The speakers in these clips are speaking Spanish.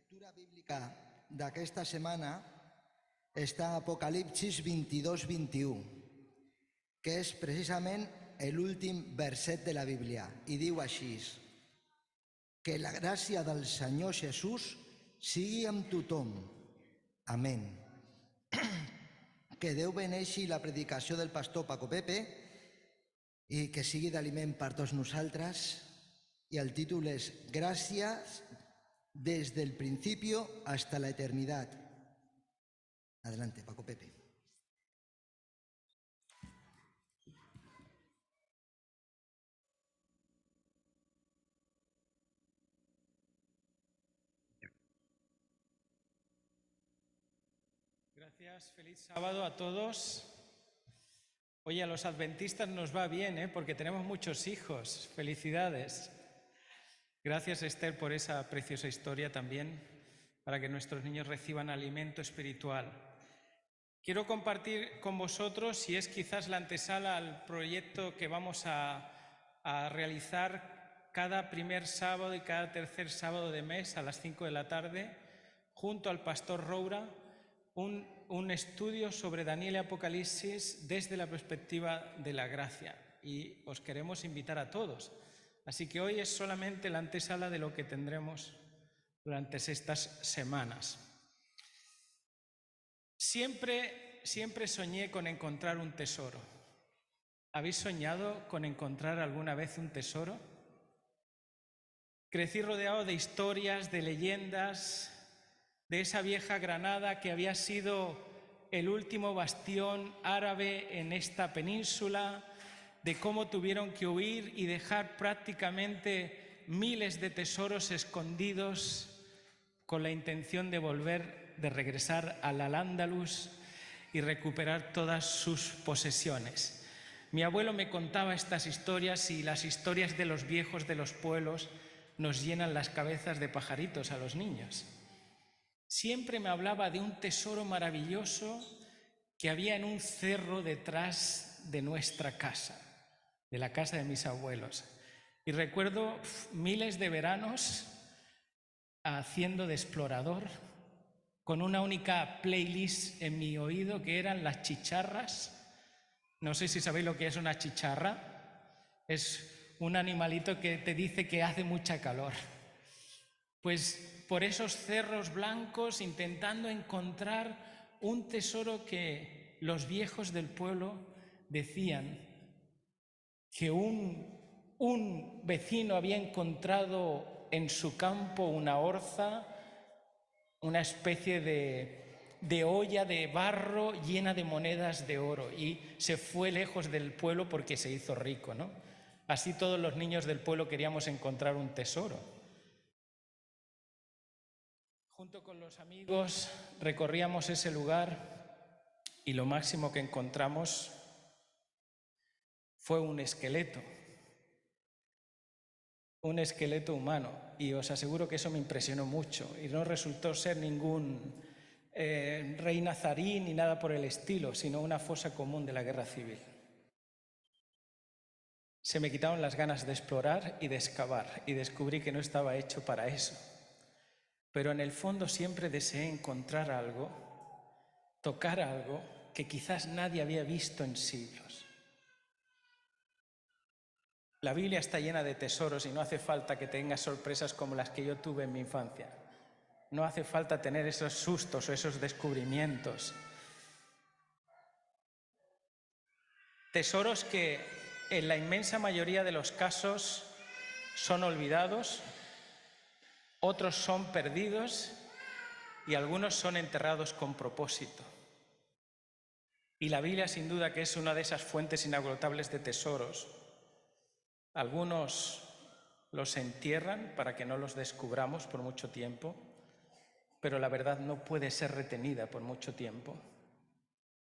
lectura bíblica d'aquesta setmana està a Apocalipsis 22-21, que és precisament l'últim verset de la Bíblia, i diu així: que la gràcia del Senyor Jesús sigui amb tothom. Amén. Que Déu beneixi la predicació del pastor Paco Pepe i que sigui d'aliment per tots nosaltres. Y el título es Gracias desde el principio hasta la eternidad. Adelante, Paco Pepe. Gracias, feliz sábado a todos. Oye, a los adventistas nos va bien, porque tenemos muchos hijos. Felicidades. Gracias, Esther, por esa preciosa historia también, para que nuestros niños reciban alimento espiritual. Quiero compartir con vosotros, y es quizás la antesala al proyecto que vamos a realizar cada primer sábado y cada tercer sábado de mes a las 5 de la tarde, junto al pastor Roura, un estudio sobre Daniel y Apocalipsis desde la perspectiva de la gracia. Y os queremos invitar a todos. Así que hoy es solamente la antesala de lo que tendremos durante estas semanas. Siempre soñé con encontrar un tesoro. ¿Habéis soñado con encontrar alguna vez un tesoro? Crecí rodeado de historias, de leyendas, de esa vieja Granada que había sido el último bastión árabe en esta península, de cómo tuvieron que huir y dejar prácticamente miles de tesoros escondidos con la intención de regresar al Al-Ándalus y recuperar todas sus posesiones. Mi abuelo me contaba estas historias y las historias de los viejos de los pueblos nos llenan las cabezas de pajaritos a los niños. Siempre me hablaba de un tesoro maravilloso que había en un cerro detrás de nuestra casa, de la casa de mis abuelos. Y recuerdo miles de veranos haciendo de explorador, con una única playlist en mi oído que eran las chicharras. No sé si sabéis lo que es una chicharra. Es un animalito que te dice que hace mucha calor. Pues por esos cerros blancos intentando encontrar un tesoro que los viejos del pueblo decían que un vecino había encontrado en su campo una orza, una especie de olla de barro llena de monedas de oro, y se fue lejos del pueblo porque se hizo rico, ¿no? Así todos los niños del pueblo queríamos encontrar un tesoro. Junto con los amigos recorríamos ese lugar y lo máximo que encontramos fue un esqueleto humano, y os aseguro que eso me impresionó mucho, y no resultó ser ningún rey nazarí ni nada por el estilo, sino una fosa común de la guerra civil. Se me quitaron las ganas de explorar y de excavar, y descubrí que no estaba hecho para eso. Pero en el fondo siempre deseé encontrar algo, tocar algo que quizás nadie había visto en siglos. La Biblia está llena de tesoros y no hace falta que tengas sorpresas como las que yo tuve en mi infancia. No hace falta tener esos sustos o esos descubrimientos. Tesoros que en la inmensa mayoría de los casos son olvidados, otros son perdidos y algunos son enterrados con propósito. Y la Biblia sin duda que es una de esas fuentes inagotables de tesoros. Algunos los entierran para que no los descubramos por mucho tiempo, pero la verdad no puede ser retenida por mucho tiempo.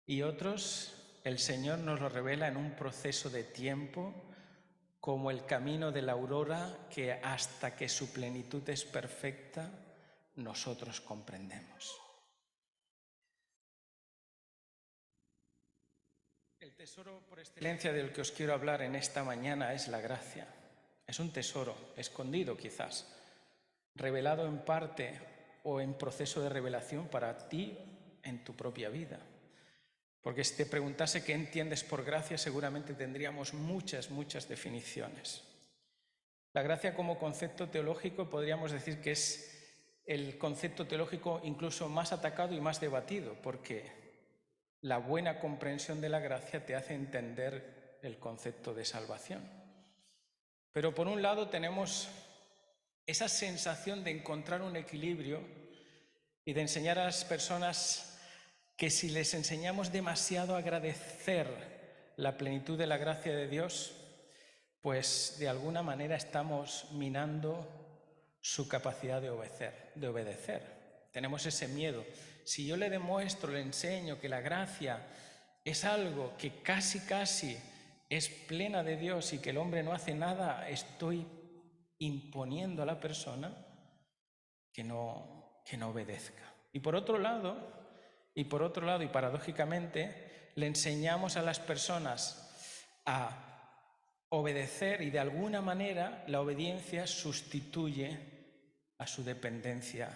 Y otros, el Señor nos lo revela en un proceso de tiempo, como el camino de la aurora, que hasta que su plenitud es perfecta, nosotros comprendemos. El tesoro por excelencia del que os quiero hablar en esta mañana es la gracia. Es un tesoro escondido quizás, revelado en parte o en proceso de revelación para ti en tu propia vida. Porque si te preguntase qué entiendes por gracia, seguramente tendríamos muchas definiciones. La gracia como concepto teológico podríamos decir que es el concepto teológico incluso más atacado y más debatido, porque la buena comprensión de la gracia te hace entender el concepto de salvación. Pero por un lado tenemos esa sensación de encontrar un equilibrio y de enseñar a las personas que si les enseñamos demasiado a agradecer la plenitud de la gracia de Dios, pues de alguna manera estamos minando su capacidad de obedecer. Tenemos ese miedo. Si yo le demuestro, le enseño que la gracia es algo que casi es plena de Dios y que el hombre no hace nada, estoy imponiendo a la persona que no obedezca. Y por otro lado, y paradójicamente, le enseñamos a las personas a obedecer y de alguna manera la obediencia sustituye a su dependencia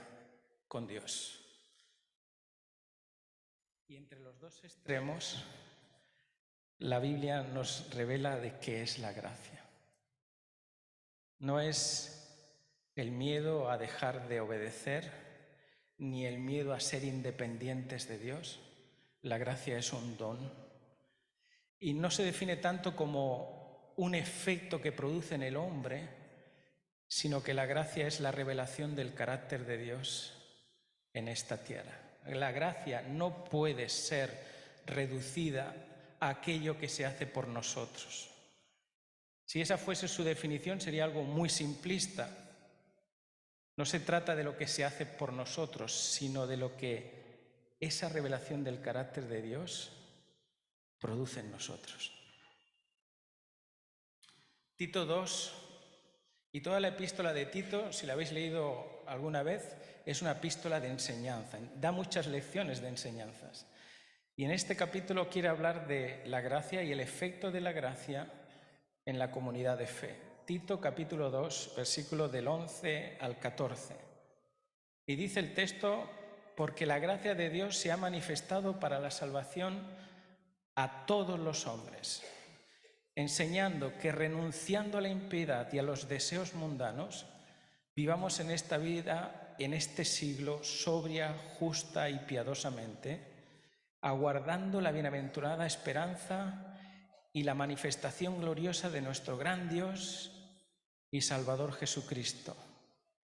con Dios. Y entre los dos extremos, la Biblia nos revela de qué es la gracia. No es el miedo a dejar de obedecer, ni el miedo a ser independientes de Dios. La gracia es un don. Y no se define tanto como un efecto que produce en el hombre, sino que la gracia es la revelación del carácter de Dios en esta tierra. La gracia no puede ser reducida a aquello que se hace por nosotros. Si esa fuese su definición, sería algo muy simplista. No se trata de lo que se hace por nosotros, sino de lo que esa revelación del carácter de Dios produce en nosotros. Tito 2 y toda la epístola de Tito, si la habéis leído alguna vez, es una epístola de enseñanza, da muchas lecciones de enseñanzas. Y en este capítulo quiere hablar de la gracia y el efecto de la gracia en la comunidad de fe. Tito capítulo 2, versículo del 11 al 14. Y dice el texto: porque la gracia de Dios se ha manifestado para la salvación a todos los hombres, enseñando que renunciando a la impiedad y a los deseos mundanos, vivamos en esta vida, en este siglo, sobria, justa y piadosamente, aguardando la bienaventurada esperanza y la manifestación gloriosa de nuestro gran Dios y Salvador Jesucristo,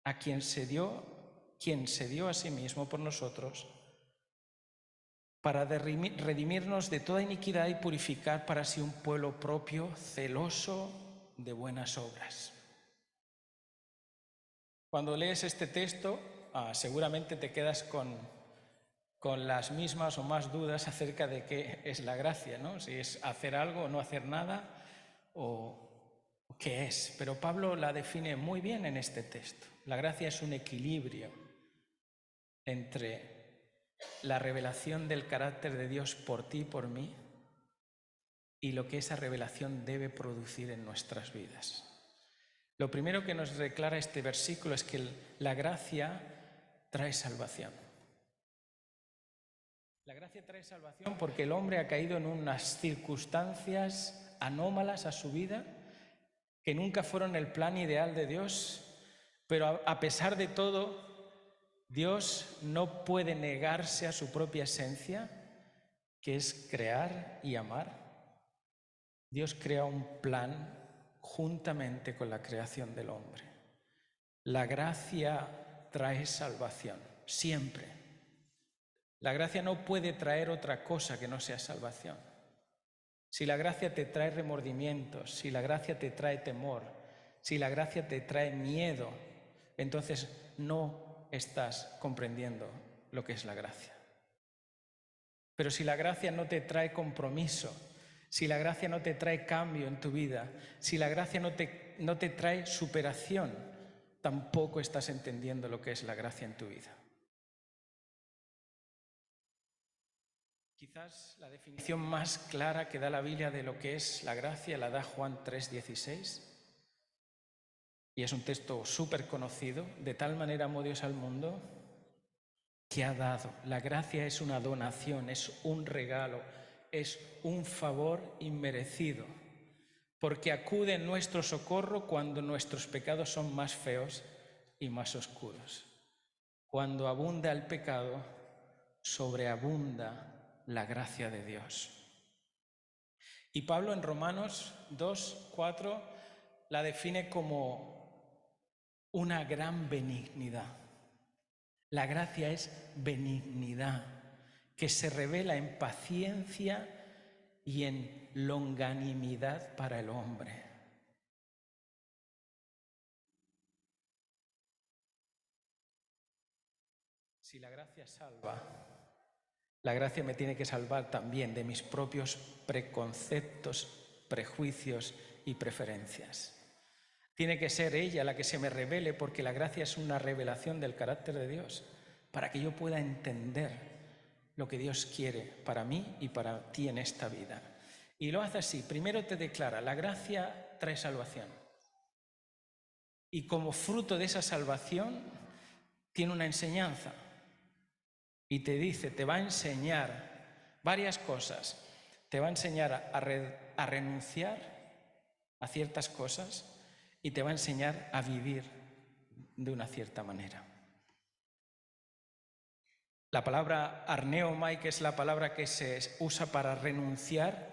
a quien se dio a sí mismo por nosotros, para redimirnos de toda iniquidad y purificar para sí un pueblo propio, celoso de buenas obras. Cuando lees este texto, seguramente te quedas con las mismas o más dudas acerca de qué es la gracia, ¿no? Si es hacer algo o no hacer nada, o qué es. Pero Pablo la define muy bien en este texto. La gracia es un equilibrio entre la revelación del carácter de Dios por ti y por mí y lo que esa revelación debe producir en nuestras vidas. Lo primero que nos declara este versículo es que la gracia trae salvación. La gracia trae salvación porque el hombre ha caído en unas circunstancias anómalas a su vida que nunca fueron el plan ideal de Dios, pero a pesar de todo, Dios no puede negarse a su propia esencia, que es crear y amar. Dios crea un plan juntamente con la creación del hombre. La gracia trae salvación, siempre. La gracia no puede traer otra cosa que no sea salvación. Si la gracia te trae remordimientos, si la gracia te trae temor, si la gracia te trae miedo, entonces no estás comprendiendo lo que es la gracia. Pero si la gracia no te trae compromiso, si la gracia no te trae cambio en tu vida, si la gracia no te trae superación, tampoco estás entendiendo lo que es la gracia en tu vida. Quizás la definición más clara que da la Biblia de lo que es la gracia la da Juan 3:16. Y es un texto súper conocido. De tal manera amó Dios al mundo que ha dado. La gracia es una donación, es un regalo, es un favor inmerecido, porque acude en nuestro socorro cuando nuestros pecados son más feos y más oscuros. Cuando abunda el pecado, sobreabunda la gracia de Dios. Y Pablo en Romanos 2:4 la define como una gran benignidad. La gracia es benignidad, que se revela en paciencia y en longanimidad para el hombre. Si la gracia salva, la gracia me tiene que salvar también de mis propios preconceptos, prejuicios y preferencias. Tiene que ser ella la que se me revele, porque la gracia es una revelación del carácter de Dios, para que yo pueda entender lo que Dios quiere para mí y para ti en esta vida. Y lo hace así. Primero te declara, la gracia trae salvación. Y como fruto de esa salvación, tiene una enseñanza. Y te dice, te va a enseñar varias cosas. Te va a enseñar a renunciar a ciertas cosas y te va a enseñar a vivir de una cierta manera. La palabra arneomai, que es la palabra que se usa para renunciar,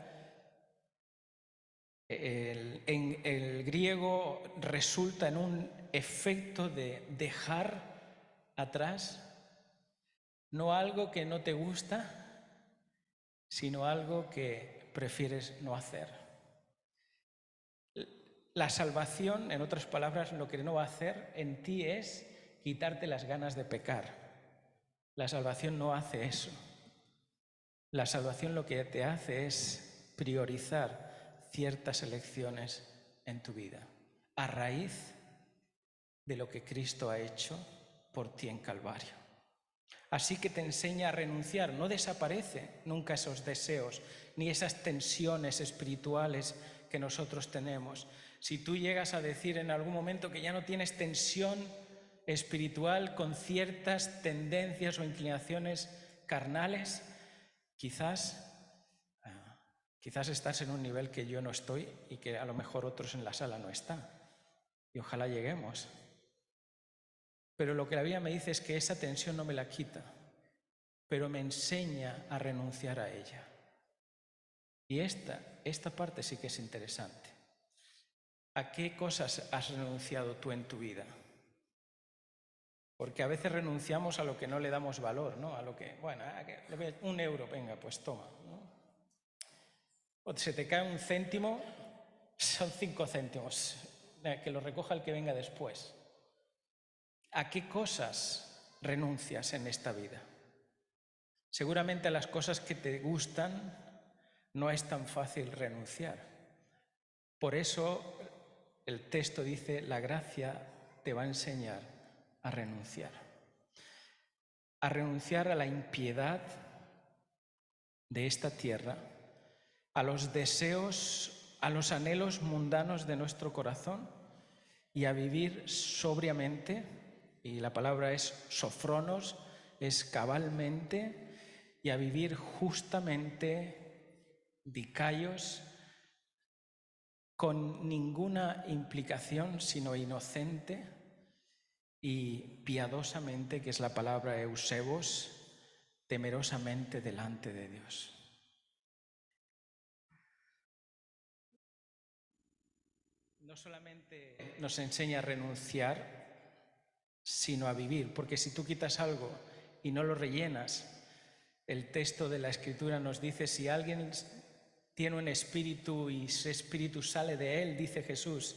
en el griego resulta en un efecto de dejar atrás no algo que no te gusta, sino algo que prefieres no hacer. La salvación, en otras palabras, lo que no va a hacer en ti es quitarte las ganas de pecar. La salvación no hace eso. La salvación lo que te hace es priorizar ciertas elecciones en tu vida, a raíz de lo que Cristo ha hecho por ti en Calvario. Así que te enseña a renunciar, no desaparece nunca esos deseos ni esas tensiones espirituales que nosotros tenemos. Si tú llegas a decir en algún momento que ya no tienes tensión espiritual con ciertas tendencias o inclinaciones carnales, quizás estás en un nivel que yo no estoy y que a lo mejor otros en la sala no están. Y ojalá lleguemos. Pero lo que la Biblia me dice es que esa tensión no me la quita, pero me enseña a renunciar a ella. Y esta parte sí que es interesante. ¿A qué cosas has renunciado tú en tu vida? Porque a veces renunciamos a lo que no le damos valor, ¿no? A lo que, bueno, €1, venga, pues toma, ¿no? O se te cae un céntimo, son 5 céntimos, que lo recoja el que venga después. ¿A qué cosas renuncias en esta vida? Seguramente a las cosas que te gustan no es tan fácil renunciar. Por eso el texto dice, la gracia te va a enseñar a renunciar a la impiedad de esta tierra, a los deseos, a los anhelos mundanos de nuestro corazón y a vivir sobriamente, y la palabra es sofronos, es cabalmente, y a vivir justamente, dikaios, con ninguna implicación sino inocente y piadosamente, que es la palabra eusebos, temerosamente delante de Dios. No solamente nos enseña a renunciar, sino a vivir, porque si tú quitas algo y no lo rellenas, el texto de la Escritura nos dice, si alguien tiene un espíritu y ese espíritu sale de él, dice Jesús,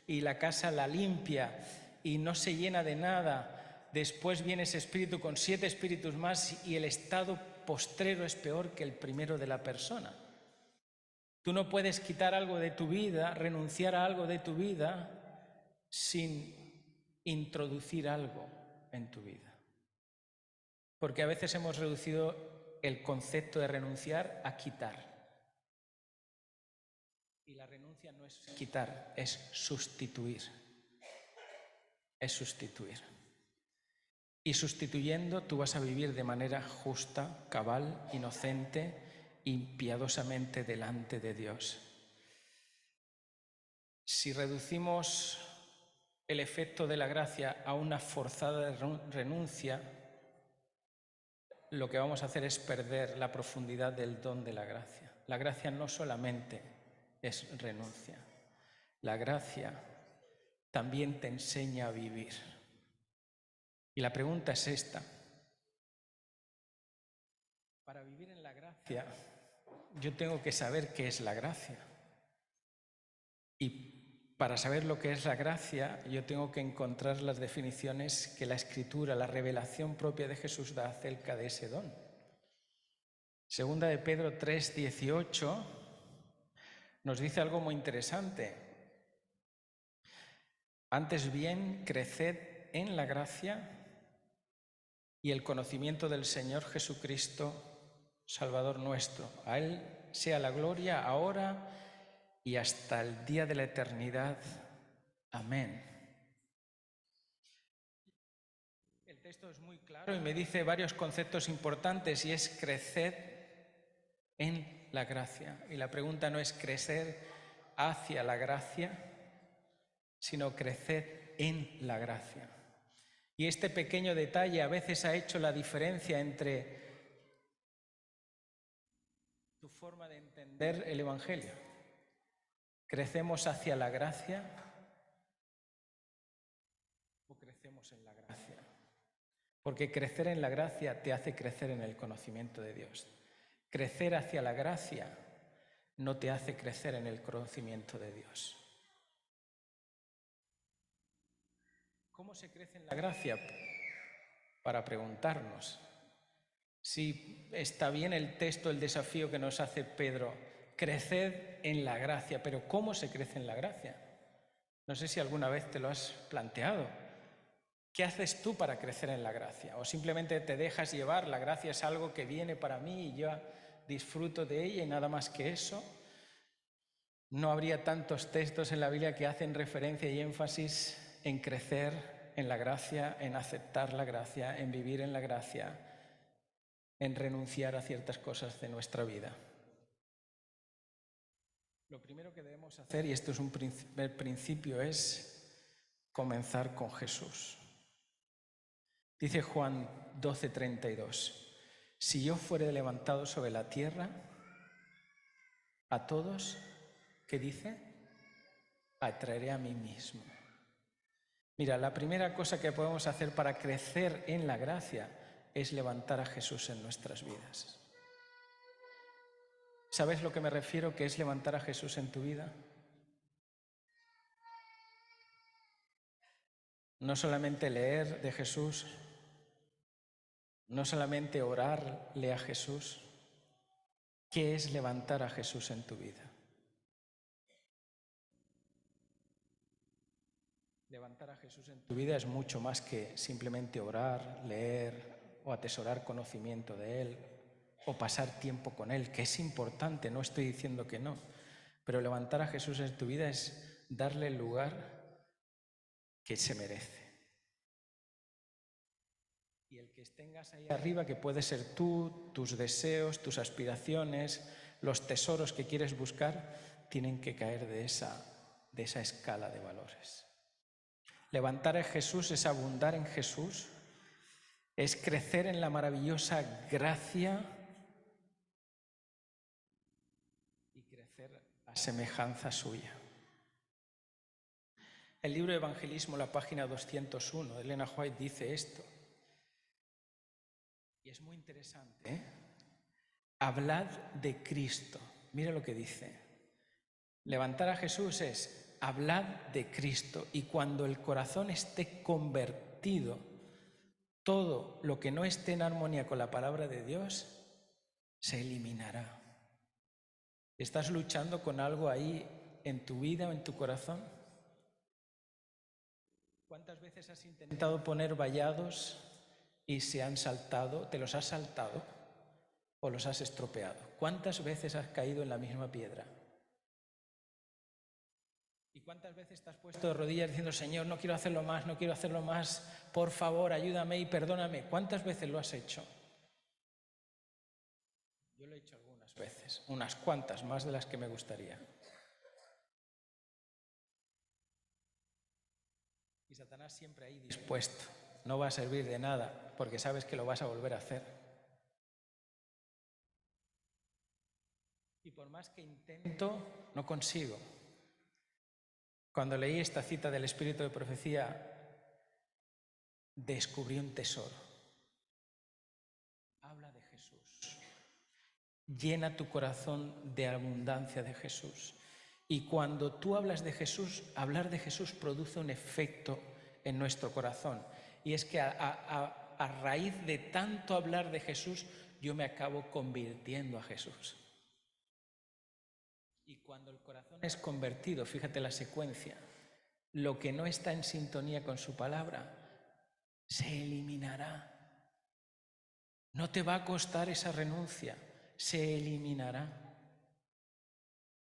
y la casa la limpia y no se llena de nada, después viene ese espíritu con 7 espíritus más y el estado postrero es peor que el primero de la persona. Tú no puedes quitar algo de tu vida, renunciar a algo de tu vida sin introducir algo en tu vida. Porque a veces hemos reducido el concepto de renunciar a quitar. Y la renuncia no es quitar, es sustituir. Es sustituir. y sustituyendo tú vas a vivir de manera justa, cabal, inocente y piadosamente delante de Dios. Si reducimos el efecto de la gracia a una forzada renuncia, lo que vamos a hacer es perder la profundidad del don de la gracia. La gracia no solamente es renuncia, la gracia también te enseña a vivir. Y la pregunta es esta: para vivir en la gracia, yo tengo que saber qué es la gracia. Y para saber lo que es la gracia, yo tengo que encontrar las definiciones que la Escritura, la revelación propia de Jesús da acerca de ese don. Segunda de Pedro 3:18 nos dice algo muy interesante. Antes bien, creced en la gracia y el conocimiento del Señor Jesucristo, Salvador nuestro. A Él sea la gloria ahora y hasta el día de la eternidad. Amén. El texto es muy claro y me dice varios conceptos importantes, y es crecer en la gracia. Y la pregunta no es crecer hacia la gracia, sino crecer en la gracia. Y este pequeño detalle a veces ha hecho la diferencia entre tu forma de entender el Evangelio. ¿Crecemos hacia la gracia o crecemos en la gracia? Porque crecer en la gracia te hace crecer en el conocimiento de Dios. Crecer hacia la gracia no te hace crecer en el conocimiento de Dios. ¿Cómo se crece en la gracia? Para preguntarnos si está bien el texto, el desafío que nos hace Pedro: creced en la gracia. Pero ¿cómo se crece en la gracia? No sé si alguna vez te lo has planteado. ¿Qué haces tú para crecer en la gracia? ¿O simplemente te dejas llevar? La gracia es algo que viene para mí y yo disfruto de ella y nada más que eso. No habría tantos textos en la Biblia que hacen referencia y énfasis en crecer en la gracia, en aceptar la gracia, en vivir en la gracia, en renunciar a ciertas cosas de nuestra vida. Lo primero que debemos hacer, y esto es un primer principio, es comenzar con Jesús. Dice Juan 12:32, si yo fuere levantado sobre la tierra, a todos, ¿qué dice? Atraeré a mí mismo. Mira, la primera cosa que podemos hacer para crecer en la gracia es levantar a Jesús en nuestras vidas. ¿Sabes lo que me refiero que es levantar a Jesús en tu vida? No solamente leer de Jesús, no solamente orarle a Jesús. ¿Qué es levantar a Jesús en tu vida? Levantar a Jesús en tu vida es mucho más que simplemente orar, leer o atesorar conocimiento de Él o pasar tiempo con Él, que es importante, no estoy diciendo que no, pero levantar a Jesús en tu vida es darle el lugar que se merece. Y el que tengas ahí arriba, que puede ser tú, tus deseos, tus aspiraciones, los tesoros que quieres buscar, tienen que caer de esa escala de valores. Levantar a Jesús es abundar en Jesús, es crecer en la maravillosa gracia y crecer a semejanza suya. El libro de Evangelismo, la página 201, Elena White dice esto, y es muy interesante, Hablad de Cristo. Mira lo que dice. Levantar a Jesús es hablad de Cristo, y cuando el corazón esté convertido, todo lo que no esté en armonía con la palabra de Dios se eliminará. ¿Estás luchando con algo ahí en tu vida o en tu corazón? ¿Cuántas veces has intentado poner vallados y se han saltado? ¿Te los has saltado o los has estropeado? ¿Cuántas veces has caído en la misma piedra? ¿Y cuántas veces te has puesto de rodillas diciendo, Señor, no quiero hacerlo más, no quiero hacerlo más, por favor, ayúdame y perdóname? ¿Cuántas veces lo has hecho? Yo lo he hecho algunas veces, unas cuantas, más de las que me gustaría. Y Satanás siempre ahí dispuesto. No va a servir de nada, porque sabes que lo vas a volver a hacer. Y por más que intento, no consigo. Cuando leí esta cita del Espíritu de Profecía, descubrí un tesoro. Habla de Jesús. Llena tu corazón de abundancia de Jesús. Y cuando tú hablas de Jesús, hablar de Jesús produce un efecto en nuestro corazón. Y es que a raíz de tanto hablar de Jesús, yo me acabo convirtiendo a Jesús. Y cuando el corazón es convertido, fíjate la secuencia, lo que no está en sintonía con su palabra se eliminará. No te va a costar esa renuncia, se eliminará.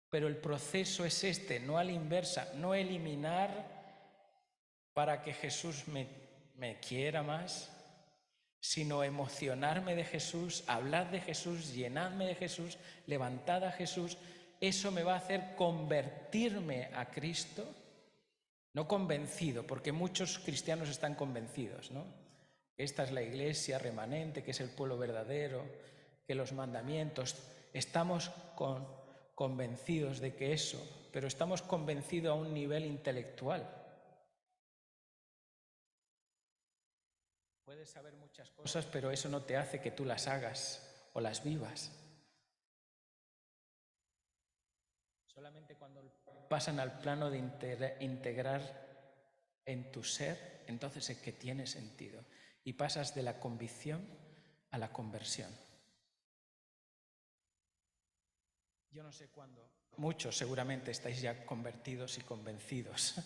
Pero el proceso es este, no a la inversa, no eliminar para que Jesús me quiera más, sino emocionarme de Jesús, hablar de Jesús, llenarme de Jesús, levantar a Jesús. Eso me va a hacer convertirme a Cristo, no convencido, porque muchos cristianos están convencidos, ¿no? Esta es la iglesia remanente, que es el pueblo verdadero, que los mandamientos, estamos convencidos de que eso, pero estamos convencidos a un nivel intelectual. Puedes saber muchas cosas, pero eso no te hace que tú las hagas o las vivas. Solamente cuando pasan al plano de integrar en tu ser, entonces es que tiene sentido. Y pasas de la convicción a la conversión. Yo no sé cuándo. Muchos seguramente estáis ya convertidos y convencidos.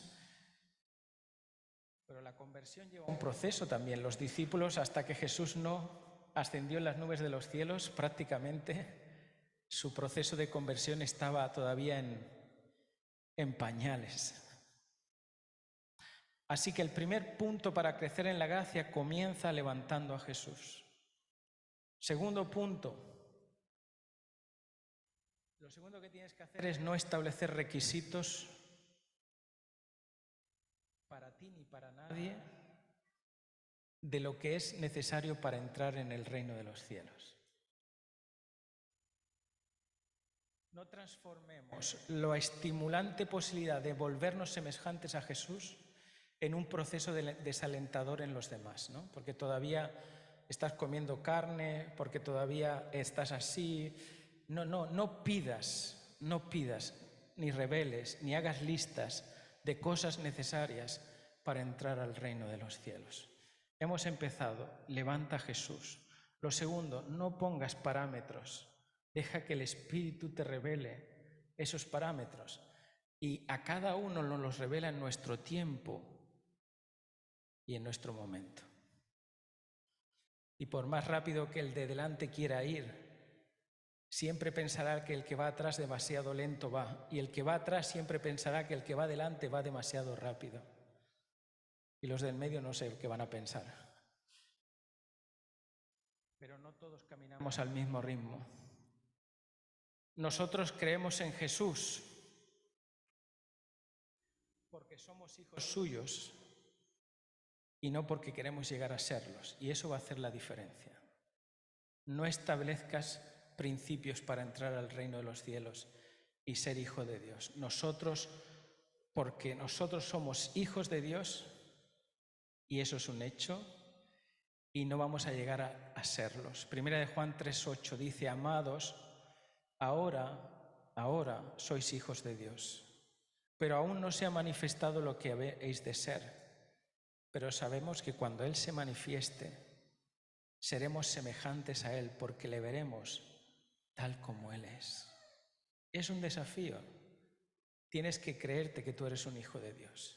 Pero la conversión lleva un proceso también. Los discípulos, hasta que Jesús no ascendió en las nubes de los cielos, prácticamente su proceso de conversión estaba todavía en pañales. Así que el primer punto para crecer en la gracia comienza levantando a Jesús. Segundo punto. Lo segundo que tienes que hacer es no establecer requisitos para ti ni para nadie de lo que es necesario para entrar en el reino de los cielos. No transformemos la estimulante posibilidad de volvernos semejantes a Jesús en un proceso desalentador en los demás, ¿no? Porque todavía estás comiendo carne, porque todavía estás así. No pidas, ni reveles, ni hagas listas de cosas necesarias para entrar al reino de los cielos. Hemos empezado, levanta a Jesús. Lo segundo, no pongas parámetros. Deja que el Espíritu te revele esos parámetros. Y a cada uno nos los revela en nuestro tiempo y en nuestro momento. Y por más rápido que el de delante quiera ir, siempre pensará que el que va atrás demasiado lento va. Y el que va atrás siempre pensará que el que va delante va demasiado rápido. Y los del medio no sé qué van a pensar. Pero no todos caminamos al mismo ritmo. Nosotros creemos en Jesús porque somos hijos suyos y no porque queremos llegar a serlos. Y eso va a hacer la diferencia. No establezcas principios para entrar al reino de los cielos y ser hijo de Dios. Nosotros, porque nosotros somos hijos de Dios, y eso es un hecho, y no vamos a llegar a serlos. Primera de Juan 3:8 dice: amados, ahora sois hijos de Dios, pero aún no se ha manifestado lo que habéis de ser. Pero sabemos que cuando Él se manifieste, seremos semejantes a Él, porque le veremos tal como Él es. Es un desafío. Tienes que creerte que tú eres un hijo de Dios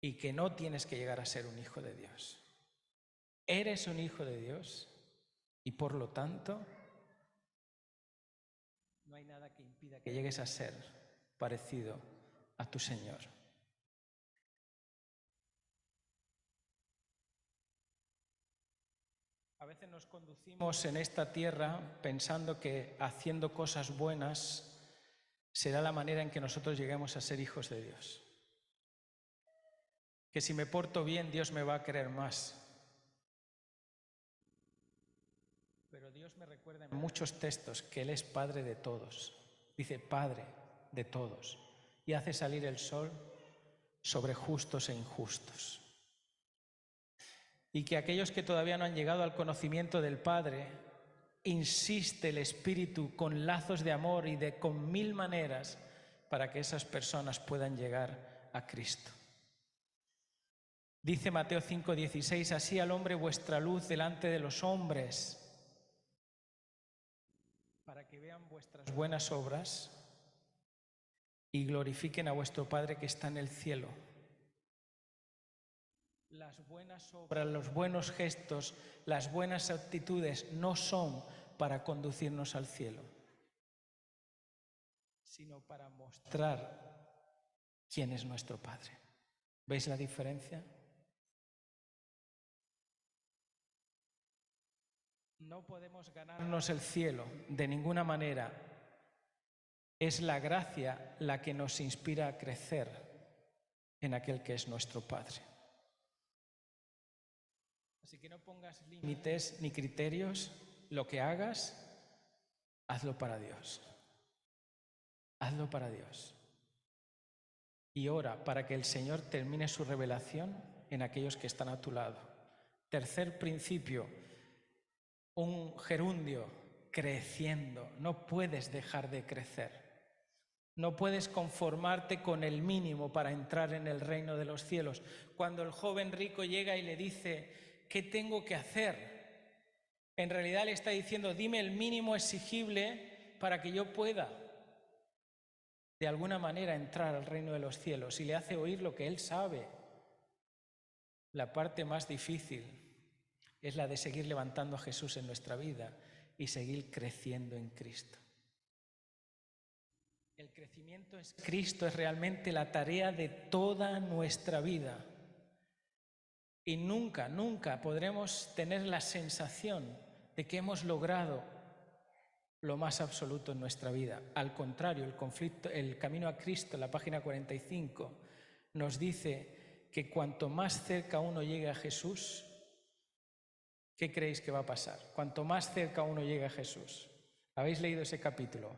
y que no tienes que llegar a ser un hijo de Dios. Eres un hijo de Dios y por lo tanto no hay nada que impida que llegues a ser parecido a tu Señor. A veces nos conducimos en esta tierra pensando que haciendo cosas buenas será la manera en que nosotros lleguemos a ser hijos de Dios. Que si me porto bien, Dios me va a querer más. Pero Dios me recuerda en muchos textos que Él es Padre de todos. Dice Padre de todos. Y hace salir el sol sobre justos e injustos. Y que aquellos que todavía no han llegado al conocimiento del Padre, insiste el Espíritu con lazos de amor y con 1000 maneras para que esas personas puedan llegar a Cristo. Dice Mateo 5:16, así alumbre vuestra luz delante de los hombres, para que vean vuestras buenas obras y glorifiquen a vuestro Padre que está en el cielo. Las buenas obras, los buenos gestos, las buenas actitudes no son para conducirnos al cielo, sino para mostrar quién es nuestro Padre. ¿Veis la diferencia? No podemos ganarnos el cielo de ninguna manera. Es la gracia la que nos inspira a crecer en aquel que es nuestro Padre. Así que no pongas límites ni criterios. Lo que hagas, hazlo para Dios. Hazlo para Dios. Y ora para que el Señor termine su revelación en aquellos que están a tu lado. Tercer principio, un gerundio, creciendo. No puedes dejar de crecer. No puedes conformarte con el mínimo para entrar en el reino de los cielos. Cuando el joven rico llega y le dice, ¿qué tengo que hacer? En realidad le está diciendo, dime el mínimo exigible para que yo pueda, de alguna manera, entrar al reino de los cielos. Y le hace oír lo que él sabe. La parte más difícil es la de seguir levantando a Jesús en nuestra vida y seguir creciendo en Cristo. El crecimiento en Cristo es realmente la tarea de toda nuestra vida. Y nunca, nunca podremos tener la sensación de que hemos logrado lo más absoluto en nuestra vida. Al contrario, el camino a Cristo, en la página 45, nos dice que cuanto más cerca uno llegue a Jesús, ¿qué creéis que va a pasar? Cuanto más cerca uno llegue a Jesús. ¿Habéis leído ese capítulo?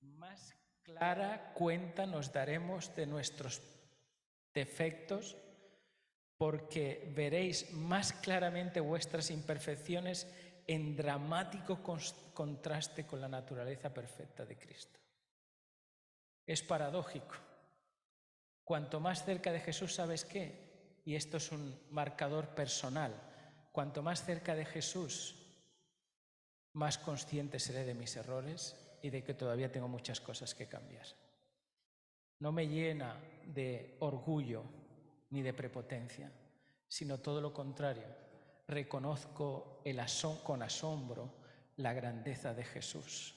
Más clara cuenta nos daremos de nuestros defectos, porque veréis más claramente vuestras imperfecciones en dramático contraste con la naturaleza perfecta de Cristo. Es paradójico. Cuanto más cerca de Jesús, ¿sabes qué? Y esto es un marcador personal. Cuanto más cerca de Jesús, más consciente seré de mis errores y de que todavía tengo muchas cosas que cambiar. No me llena de orgullo ni de prepotencia, sino todo lo contrario. Reconozco con asombro la grandeza de Jesús.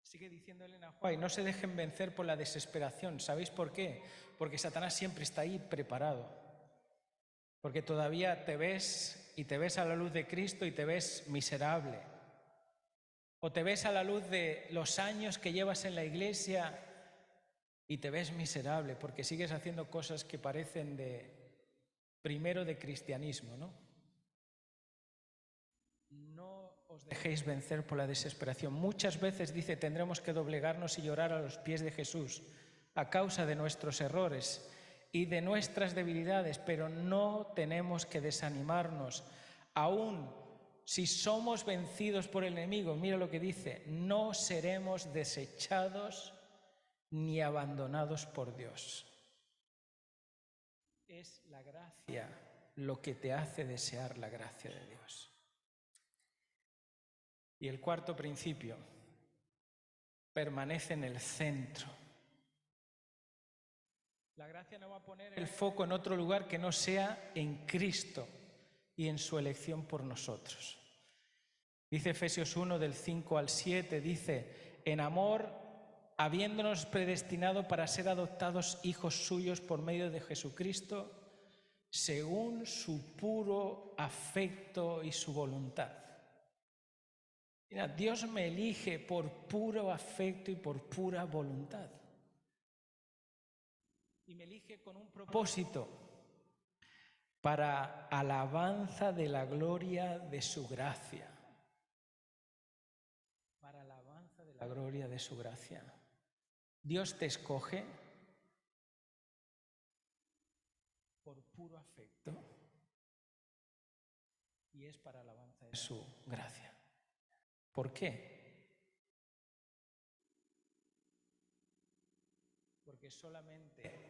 Sigue diciendo Elena White, no se dejen vencer por la desesperación. ¿Sabéis por qué? Porque Satanás siempre está ahí preparado. Porque todavía te ves y te ves a la luz de Cristo y te ves miserable. O te ves a la luz de los años que llevas en la iglesia y te ves miserable porque sigues haciendo cosas que parecen primero de cristianismo, ¿no? No os dejéis vencer por la desesperación. Muchas veces, dice, tendremos que doblegarnos y llorar a los pies de Jesús a causa de nuestros errores y de nuestras debilidades, pero no tenemos que desanimarnos. Aún si somos vencidos por el enemigo, mira lo que dice, no seremos desechados ni abandonados por Dios. Es la gracia lo que te hace desear la gracia de Dios. Y el cuarto principio, permanece en el centro. La gracia no va a poner el foco en otro lugar que no sea en Cristo y en su elección por nosotros. Dice Efesios 1, del 5 al 7, dice, en amor, habiéndonos predestinado para ser adoptados hijos suyos por medio de Jesucristo, según su puro afecto y su voluntad. Mira, Dios me elige por puro afecto y por pura voluntad. Y me elige con un propósito, para alabanza de la gloria de su gracia. Para alabanza de la gloria de su gracia. Dios te escoge por puro afecto y es para alabanza de su gracia. ¿Por qué? Porque solamente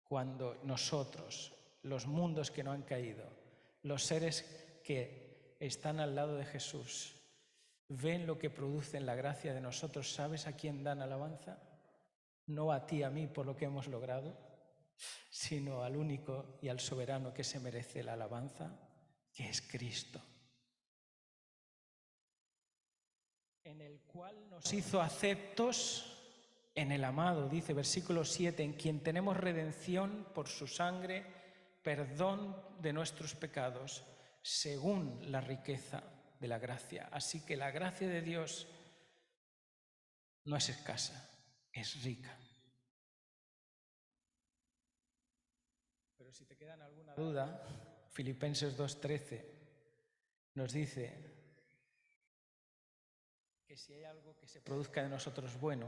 cuando nosotros, los mundos que no han caído, los seres que están al lado de Jesús, ven lo que produce en la gracia de nosotros, ¿sabes a quién dan alabanza? No a ti, a mí, por lo que hemos logrado, sino al único y al soberano que se merece la alabanza, que es Cristo, en el cual nos hizo aceptos en el amado, dice versículo 7, en quien tenemos redención por su sangre, perdón de nuestros pecados, según la riqueza de la gracia. Así que la gracia de Dios no es escasa, es rica. Pero si te queda alguna duda, Filipenses 2:13 nos dice que si hay algo que se produzca en nosotros bueno,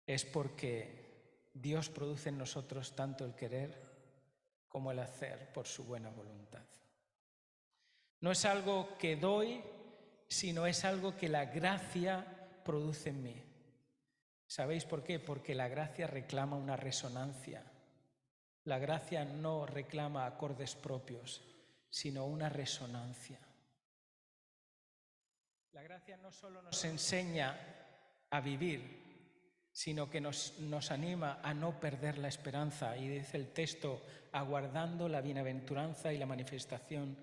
es porque Dios produce en nosotros tanto el querer como el hacer por su buena voluntad. No es algo que doy, sino es algo que la gracia produce en mí. ¿Sabéis por qué? Porque la gracia reclama una resonancia. La gracia no reclama acordes propios, sino una resonancia. La gracia no solo nos enseña a vivir, sino que nos anima a no perder la esperanza. Y dice el texto, aguardando la bienaventuranza y la manifestación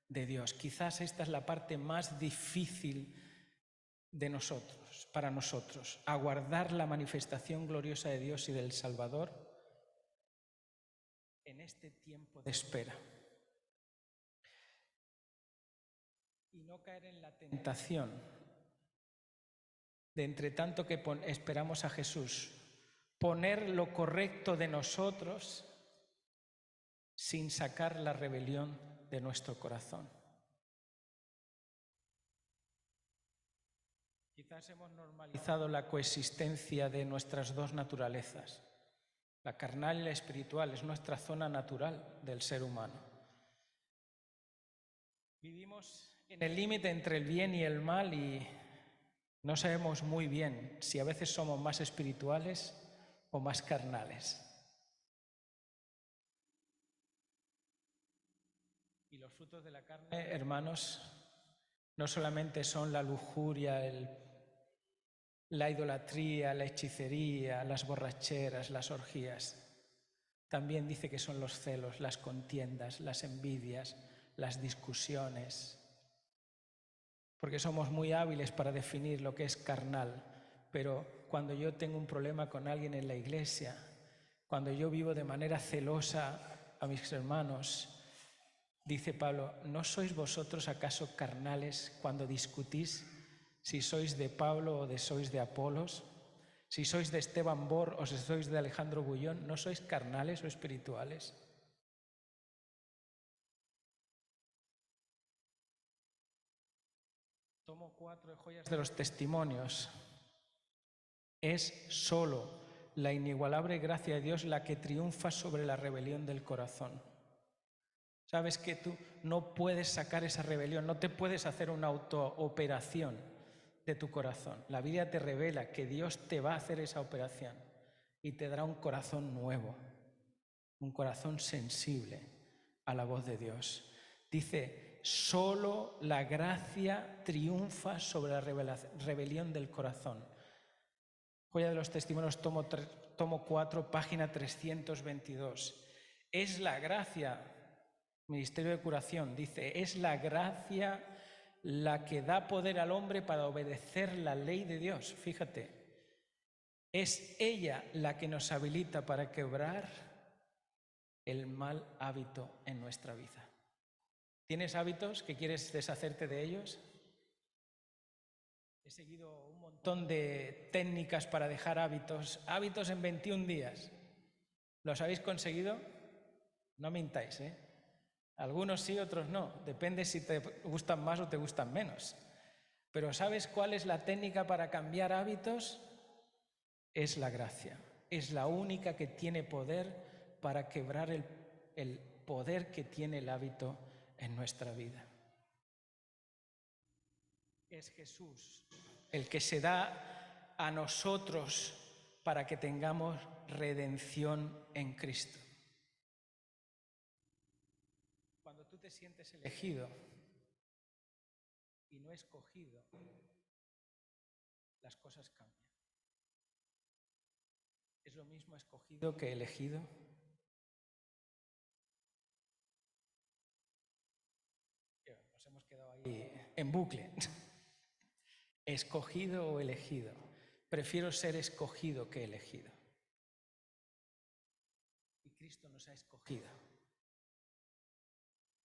de Dios. Quizás esta es la parte más difícil de nosotros, para nosotros, aguardar la manifestación gloriosa de Dios y del Salvador en este tiempo de espera. Y no caer en la tentación de, entre tanto que esperamos a Jesús, poner lo correcto de nosotros sin sacar la rebelión de nuestro corazón. Quizás hemos normalizado la coexistencia de nuestras dos naturalezas. La carnal y la espiritual es nuestra zona natural del ser humano. Vivimos en el límite entre el bien y el mal y no sabemos muy bien si a veces somos más espirituales o más carnales. Y los frutos de la carne, hermanos, no solamente son la lujuria, la idolatría, la hechicería, las borracheras, las orgías. También dice que son los celos, las contiendas, las envidias, las discusiones. Porque somos muy hábiles para definir lo que es carnal, pero cuando yo tengo un problema con alguien en la iglesia, cuando yo vivo de manera celosa a mis hermanos, dice Pablo, ¿no sois vosotros acaso carnales cuando discutís si sois de Pablo o sois de Apolos? Si sois de Esteban Bor o si sois de Alejandro Bullón, ¿no sois carnales o espirituales? Tomo 4 de Joyas de los Testimonios. Es solo la inigualable gracia de Dios la que triunfa sobre la rebelión del corazón. Sabes que tú no puedes sacar esa rebelión, no te puedes hacer una autooperación de tu corazón. La Biblia te revela que Dios te va a hacer esa operación y te dará un corazón nuevo, un corazón sensible a la voz de Dios. Dice, solo la gracia triunfa sobre la rebelión del corazón. Joya de los Testimonios, tomo 4, página 322. Es la gracia, Ministerio de Curación, dice, es la gracia la que da poder al hombre para obedecer la ley de Dios. Fíjate, es ella la que nos habilita para quebrar el mal hábito en nuestra vida. ¿Tienes hábitos que quieres deshacerte de ellos? He seguido un montón de técnicas para dejar hábitos en 21 días. ¿Los habéis conseguido? No mintáis, ¿eh? Algunos sí, otros no. Depende si te gustan más o te gustan menos. Pero ¿sabes cuál es la técnica para cambiar hábitos? Es la gracia. Es la única que tiene poder para quebrar el poder que tiene el hábito en nuestra vida. Es Jesús el que se da a nosotros para que tengamos redención en Cristo. Cuando tú te sientes elegido y no escogido, las cosas cambian. ¿Es lo mismo escogido que elegido? Nos hemos quedado ahí en bucle. ¿Escogido o elegido? Prefiero ser escogido que elegido. Y Cristo nos ha escogido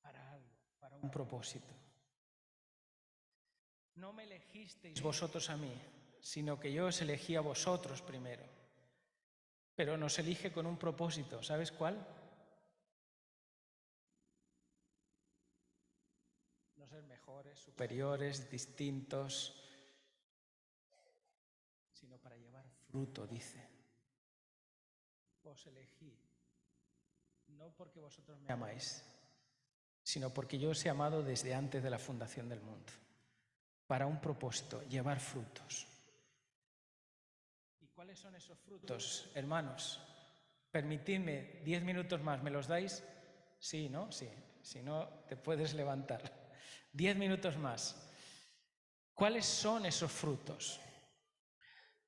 para algo, para un propósito. No me elegisteis vosotros a mí, sino que yo os elegí a vosotros primero. Pero nos elige con un propósito. ¿Sabes cuál? No ser mejores, superiores, distintos, sino para llevar fruto, dice. Os elegí, no porque vosotros me amáis, sino porque yo os he amado desde antes de la fundación del mundo, para un propósito, llevar frutos. ¿Y cuáles son esos frutos, hermanos? Permitidme 10 minutos más, ¿me los dais? Sí, ¿no? Sí, si no te puedes levantar. 10 minutos más. ¿Cuáles son esos frutos?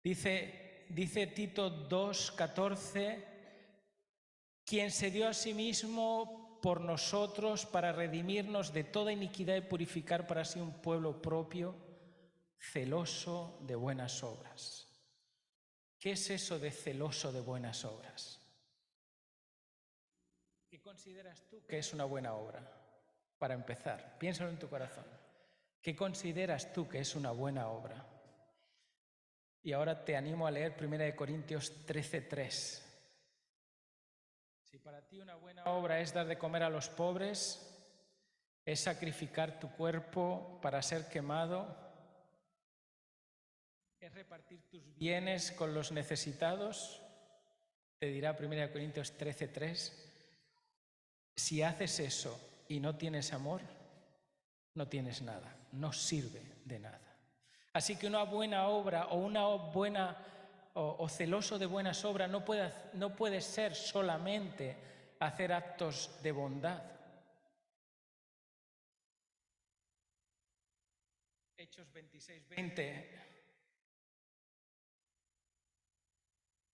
Dice Tito 2:14, quien se dio a sí mismo por nosotros para redimirnos de toda iniquidad y purificar para sí un pueblo propio, celoso de buenas obras. ¿Qué es eso de celoso de buenas obras? ¿Qué consideras tú que es una buena obra? Para empezar, piénsalo en tu corazón. ¿Qué consideras tú que es una buena obra? Y ahora te animo a leer 1 Corintios 13:3. Si para ti una buena obra es dar de comer a los pobres, es sacrificar tu cuerpo para ser quemado, es repartir tus bienes con los necesitados, te dirá 1 Corintios 13:3, si haces eso y no tienes amor, no tienes nada, no sirve de nada. Así que una buena obra o celoso de buenas obras no puede ser solamente hacer actos de bondad. Hechos 26:20,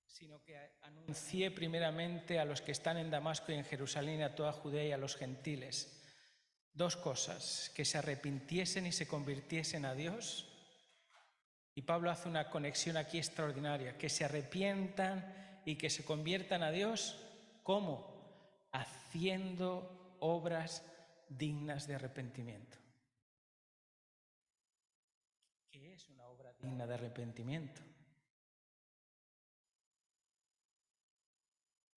sino que anuncié primeramente a los que están en Damasco y en Jerusalén y a toda Judea y a los gentiles. 2 cosas, que se arrepintiesen y se convirtiesen a Dios. Y Pablo hace una conexión aquí extraordinaria, que se arrepientan y que se conviertan a Dios. ¿Cómo? Haciendo obras dignas de arrepentimiento. ¿Qué es una obra digna de arrepentimiento?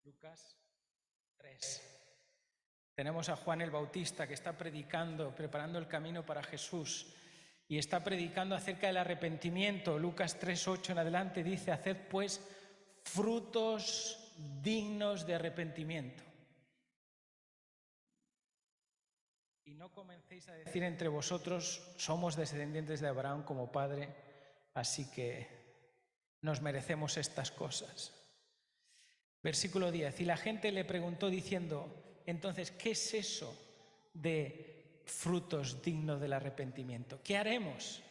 Lucas 3. Tenemos a Juan el Bautista que está predicando, preparando el camino para Jesús y está predicando acerca del arrepentimiento. Lucas 3:8 en adelante dice, haced pues frutos dignos de arrepentimiento. Y no comencéis a decir entre vosotros, somos descendientes de Abraham como padre, así que nos merecemos estas cosas. Versículo 10. Y la gente le preguntó diciendo, entonces, ¿qué es eso de frutos dignos del arrepentimiento? ¿Qué haremos?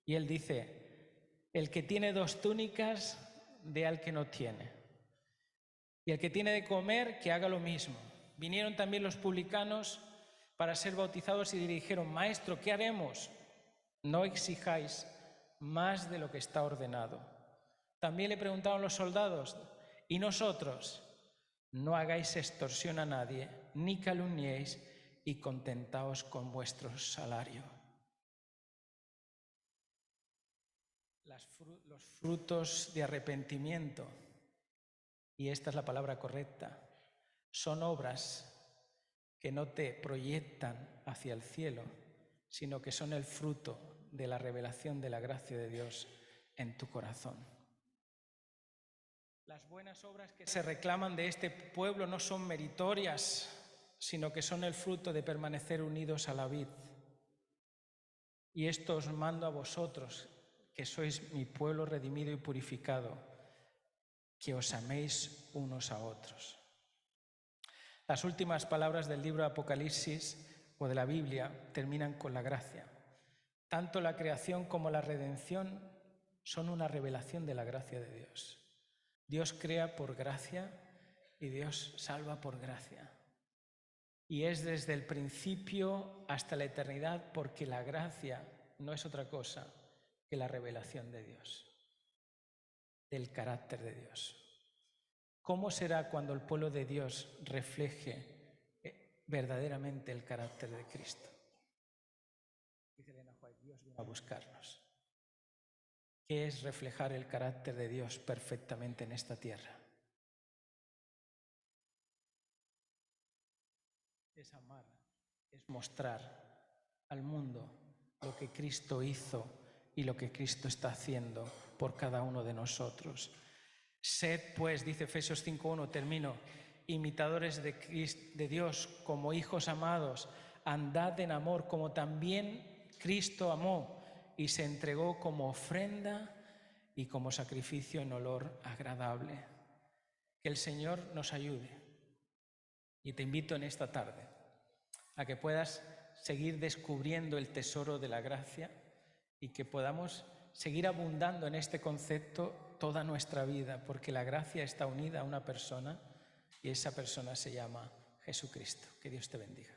Y él dice, el que tiene 2 túnicas, dé al que no tiene. Y el que tiene de comer, que haga lo mismo. Vinieron también los publicanos para ser bautizados y le dijeron: Maestro, ¿qué haremos? No exijáis más de lo que está ordenado. También le preguntaron los soldados: ¿y nosotros? No hagáis extorsión a nadie, ni calumniéis, y contentaos con vuestro salario. Los frutos de arrepentimiento, y esta es la palabra correcta, son obras que no te proyectan hacia el cielo, sino que son el fruto de la revelación de la gracia de Dios en tu corazón. Las buenas obras que se reclaman de este pueblo no son meritorias, sino que son el fruto de permanecer unidos a la vid. Y esto os mando a vosotros, que sois mi pueblo redimido y purificado, que os améis unos a otros. Las últimas palabras del libro de Apocalipsis o de la Biblia terminan con la gracia. Tanto la creación como la redención son una revelación de la gracia de Dios. Dios crea por gracia y Dios salva por gracia. Y es desde el principio hasta la eternidad, porque la gracia no es otra cosa que la revelación de Dios, del carácter de Dios. ¿Cómo será cuando el pueblo de Dios refleje verdaderamente el carácter de Cristo? Dice Elena White: Dios viene a buscarnos. ¿Qué es reflejar el carácter de Dios perfectamente en esta tierra? Es amar, es mostrar al mundo lo que Cristo hizo y lo que Cristo está haciendo por cada uno de nosotros. Sed, pues, dice Efesios 5:1, termino, imitadores de Dios como hijos amados, andad en amor como también Cristo amó y se entregó como ofrenda y como sacrificio en olor agradable. Que el Señor nos ayude. Y te invito en esta tarde a que puedas seguir descubriendo el tesoro de la gracia y que podamos seguir abundando en este concepto toda nuestra vida, porque la gracia está unida a una persona y esa persona se llama Jesucristo. Que Dios te bendiga.